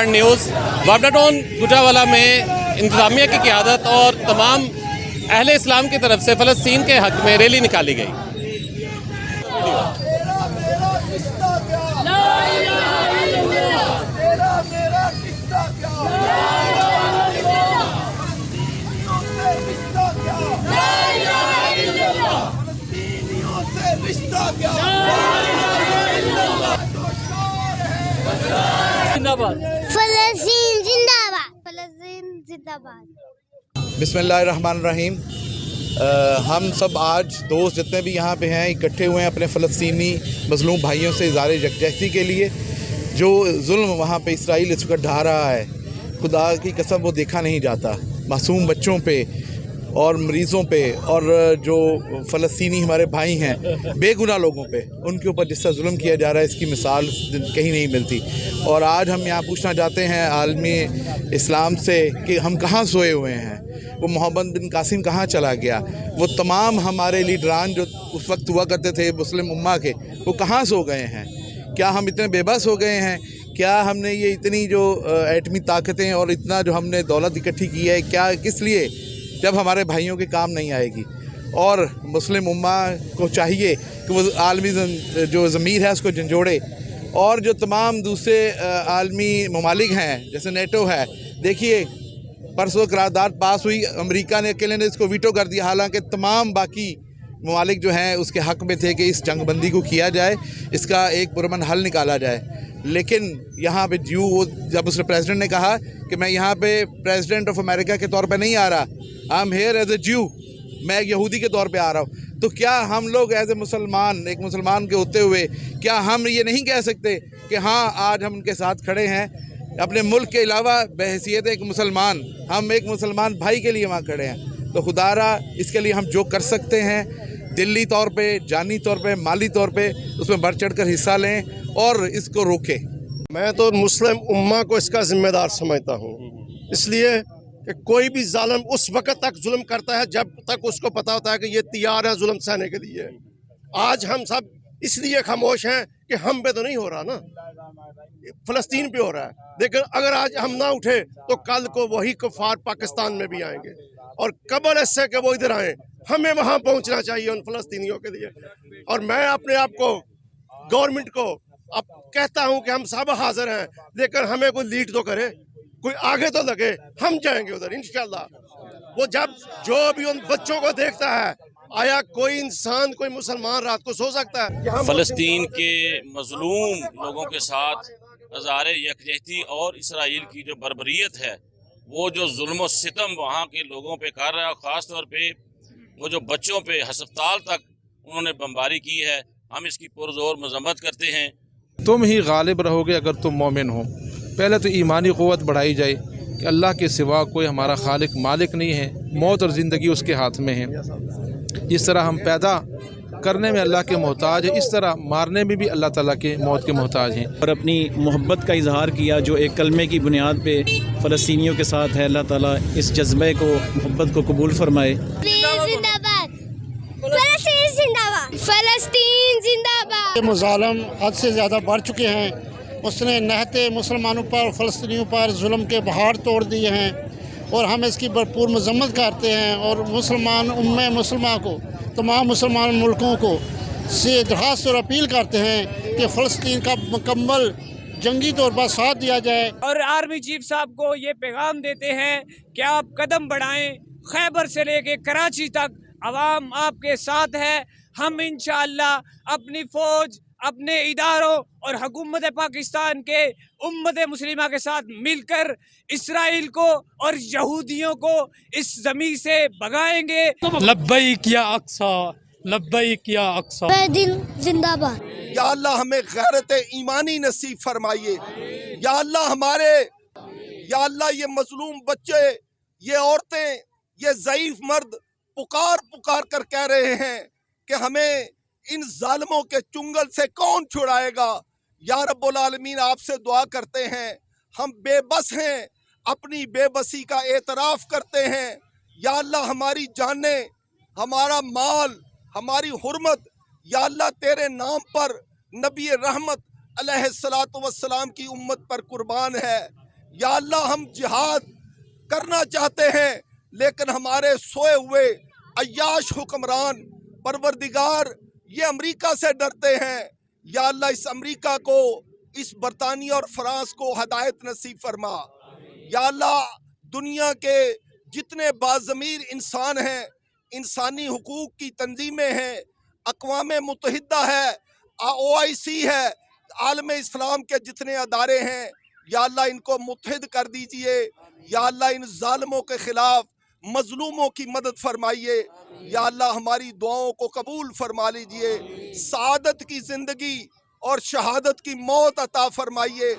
Point news. वापडा town Gujranwala में इंतज़ामिया की क़यादत और तमाम अहले इस्लाम की तरफ से फ़लस्तीन के हक़ में रैली निकाली गई। फलस्तीन जिंदाबाद, फलस्तीन जिंदाबाद। बिस्मिल्लाहिर्रहमानिर्रहीम। हम सब आज दोस्त जितने भी यहाँ पे हैं इकट्ठे हुए हैं अपने फ़लस्तीनी मज़लूम भाइयों से इज़हार यकजहती के लिए। जो जुल्म वहाँ पे इसराइल इस वक्त ढा रहा है, खुदा की कसम वो देखा नहीं जाता। मासूम बच्चों पे और मरीज़ों पे और जो फ़लस्तीनी हमारे भाई हैं बेगुनाह लोगों पे, उनके ऊपर जिस तरह जुल्म किया जा रहा है इसकी मिसाल कहीं नहीं मिलती। और आज हम यहाँ पूछना चाहते हैं आलमी इस्लाम से कि हम कहाँ सोए हुए हैं, वो मोहम्मद बिन कासिम कहाँ चला गया, वो तमाम हमारे लीडरान जो उस वक्त हुआ करते थे मुस्लिम उम्मा के, वो कहाँ सो गए हैं? क्या हम इतने बेबस हो गए हैं? क्या हमने ये इतनी जो एटमी ताकतें और इतना जो हमने दौलत इकट्ठी की है, क्या किस लिए, जब हमारे भाइयों के काम नहीं आएगी? और मुस्लिम उम्मा को चाहिए कि वो आलमी जो ज़मीर है उसको झंझोड़े। और जो तमाम दूसरे आलमी ममालिक हैं जैसे नेटो है, देखिए परसों करारदाद पास हुई, अमेरिका ने अकेले ने इसको वीटो कर दिया, हालांकि तमाम बाकी ममालिक जो हैं उसके हक़ में थे कि इस जंग बंदी को किया जाए, इसका एक पुरअमन हल निकाला जाए। लेकिन यहाँ पे वो जब उसने प्रेसिडेंट ने कहा कि मैं यहाँ पे प्रेसिडेंट ऑफ अमेरिका के तौर पे नहीं आ रहा, I am here as a Jew, मैं एक यहूदी के तौर पे आ रहा हूँ, तो क्या हम लोग एज ए मुसलमान, एक मुसलमान के होते हुए, क्या हम ये नहीं कह सकते कि हाँ आज हम उनके साथ खड़े हैं? अपने मुल्क के अलावा बहैसियत एक मुसलमान, हम एक मुसलमान भाई के लिए वहाँ खड़े हैं। तो खुदारा इसके लिए हम जो कर सकते हैं दिली तौर पे, जानी तौर पे, माली तौर पे, उसमें बढ़ चढ़ कर हिस्सा लें और इसको रोकें। मैं तो मुस्लिम उम्मा को इसका ज़िम्मेदार समझता हूँ, इसलिए कि कोई भी जालिम उस वक़्त तक जुल्म करता है जब तक उसको पता होता है कि ये तैयार है जुल्म सहने के लिए। आज हम सब इसलिए खामोश हैं कि हम पे तो नहीं हो रहा ना, फ़लस्तीन पे हो रहा है। लेकिन अगर आज हम ना उठे तो कल को वही कुफार पाकिस्तान में भी आएंगे, और कबल ऐसे कि वो इधर आएँ, हमें वहाँ पहुँचना चाहिए उन फ़लस्तीनियों के लिए। और मैं अपने आप को, गवर्नमेंट को अब कहता हूँ कि हम सब हाजिर हैं, लेकिन हमें कोई लीड तो करे, कोई आगे तो लगे, हम जाएंगे उधर इंशाल्लाह। वो जब जो भी उन बच्चों को देखता है, आया कोई इंसान, कोई मुसलमान रात को सो सकता है? फ़लस्तीन के मज़लूम लोगों के साथ इज़हार यकजहती और इसराइल की जो बर्बरियत है, वो जो जुल्म सितम वहाँ के लोगों पे कर रहा है, ख़ास तौर पे वो जो बच्चों पे हस्पताल तक उन्होंने बमबारी की है, हम इसकी पुरज़ोर मज़म्मत करते हैं। तुम ही गालिब रहोगे अगर तुम मोमिन हो। पहले तो ईमानी क़ुव्वत बढ़ाई जाए कि अल्लाह के सिवा कोई हमारा खालिक मालिक नहीं है, मौत और ज़िंदगी उसके हाथ में है। जिस तरह हम पैदा करने में अल्लाह के मोहताज है, इस तरह मारने में भी अल्लाह ताला के मौत के मोहताज हैं। और अपनी मोहब्बत का इजहार किया जो एक कलमे की बुनियाद पे फ़लस्तीनियों के साथ है। अल्लाह ताला इस जज्बे को, मोहब्बत को कबूल फरमाए। जिंदाबाद, फलस्तीन जिंदाबाद, फलस्तीन जिंदाबाद। मुज़ालिम हद से ज़्यादा बढ़ चुके हैं, उसने नहते मुसलमानों पर, फ़लस्तीनियों पर जुल्म के पहाड़ तोड़ दिए हैं और हम इसकी भरपूर मजम्मत करते हैं। और मुसलमान उम्मे मुसलमान को, तमाम मुसलमान मुल्कों को से दरखास्त और अपील करते हैं कि फ़लस्तीन का मुकम्मल जंगी तौर पर साथ दिया जाए। और आर्मी चीफ साहब को ये पैगाम देते हैं कि आप कदम बढ़ाएं, खैबर से लेके कराची तक अवाम आपके साथ है। हम इंशाअल्लाह अपनी फ़ौज, अपने इदारों और हुकूमत पाकिस्तान के उम्मत मुस्लिमा के साथ मिलकर इसराइल को और यहूदियों को इस ज़मीन से भगाएंगे। लब्बैक या अक्सा, लब्बैक या अक्सा। जिंदाबाद। या अल्लाह हमें गैरत ईमानी नसीब फरमाइए। या अल्लाह या अल्लाह ये मजलूम बच्चे, ये औरतें, ये ज़ईफ मर्द पुकार पुकार कर कह रहे हैं कि हमें इन जालिमों के चुंगल से कौन छुड़ाएगा। या रब्बुल आलमीन आपसे दुआ करते हैं, हम बेबस हैं, अपनी बेबसी का एतराफ़ करते हैं। या अल्लाह हमारी जानें, हमारा माल, हमारी हुर्मत, या अल्लाह तेरे नाम पर नबी रहमत अलैहिस्सलातु वस्सलाम की उम्मत पर कुर्बान है। یا اللہ ہم جہاد کرنا چاہتے ہیں لیکن ہمارے سوئے ہوئے عیاش حکمران پروردگار یہ امریکہ سے ڈرتے ہیں. یا اللہ اس امریکہ کو، اس برطانیہ اور فرانس کو ہدایت نصیب فرما. یا اللہ دنیا کے جتنے باضمیر انسان ہیں، انسانی حقوق کی تنظیمیں ہیں، اقوام متحدہ ہے، OIC ہے، عالم اسلام کے جتنے ادارے ہیں، یا اللہ ان کو متحد کر دیجئے. یا اللہ ان ظالموں کے خلاف مظلوموں کی مدد فرمائیے. یا اللہ ہماری دعاؤں کو قبول فرما لیجئے. سعادت کی زندگی اور شہادت کی موت عطا فرمائیے.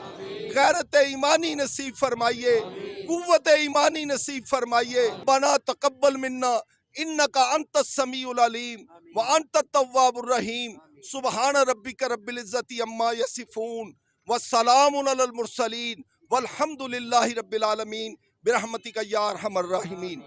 غیرت ایمانی نصیب فرمائیے، قوت ایمانی نصیب فرمائیے. ربنا تقبل منا انکا انت السمیع العلیم وانت التواب الرحیم. سبحان ربک رب العزت عما یصفون والسلام علی المرسلین والحمد للہ رب العالمین برحمتک یا ارحم الراحمین.